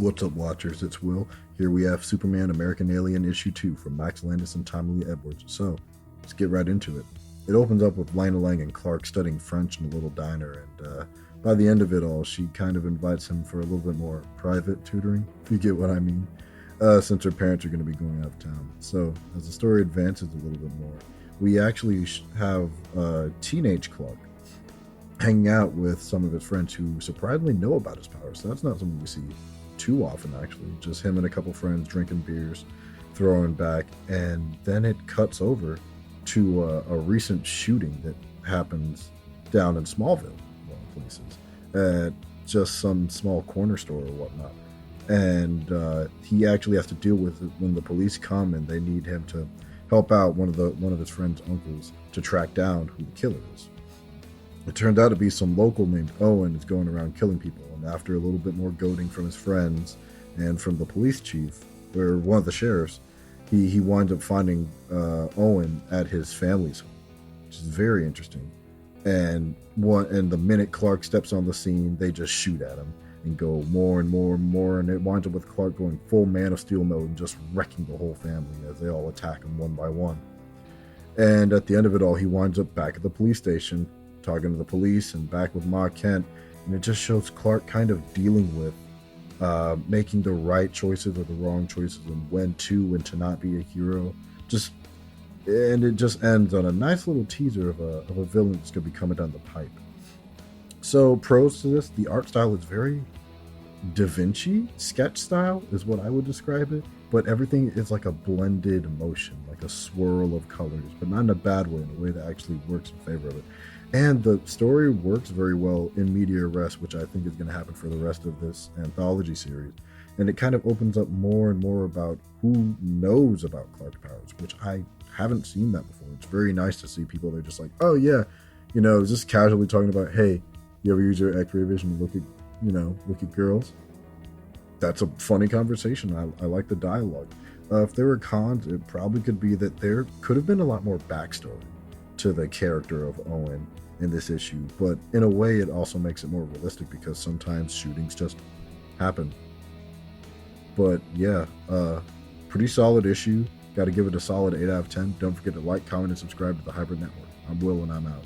What's up, Watchers? It's Will. Here we have Superman American Alien issue 2 from Max Landis and Tommy Lee Edwards. So, let's get right into it. It opens up with Lana Lang and Clark studying French in a little diner, and by the end of it all, she kind of invites him for a little bit more private tutoring, if you get what I mean, since her parents are going to be going out of town. So, as the story advances a little bit more, we actually have teenage Clark hanging out with some of his friends who surprisingly know about his powers. So that's not something we see too often, actually. Just him and a couple friends drinking beers, throwing back, and then it cuts over to a recent shooting that happens down in Smallville, of all places, at just some small corner store or whatnot. And he actually has to deal with it when the police come and they need him to help out one of his friend's uncles to track down who the killer is. It turned out to be some local named Owen is going around killing people, and after a little bit more goading from his friends and from the police chief, or one of the sheriffs, he winds up finding Owen at his family's home, which is very interesting. And the minute Clark steps on the scene, they just shoot at him and go more and more and more, and it winds up with Clark going full Man of Steel mode and just wrecking the whole family as they all attack him one by one. And at the end of it all, he winds up back at the police station, talking to the police and back with Ma Kent, and it just shows Clark kind of dealing with making the right choices or the wrong choices, and when to not be a hero. And it just ends on a nice little teaser of a villain that's going to be coming down the pipe. So pros to this: the art style is very Da Vinci sketch style is what I would describe it, but everything is like a blended motion, like a swirl of colors, but not in a bad way, in a way that actually works in favor of it. And the story works very well in media res, which I think is going to happen for the rest of this anthology series. And it kind of opens up more and more about who knows about Clark's powers, which I haven't seen that before. It's very nice to see people that are just like, oh yeah, just casually talking about, hey, you ever use your X-ray vision to look at girls? That's a funny conversation. I like the dialogue. If there were cons, it probably could be that there could have been a lot more backstory to the character of Owen in this issue, but in a way it also makes it more realistic because sometimes shootings just happen. But yeah, pretty solid issue. Got to give it a solid 8 out of 10. Don't forget to like, comment, and subscribe to the Hybrid Network. I'm Will, and I'm out.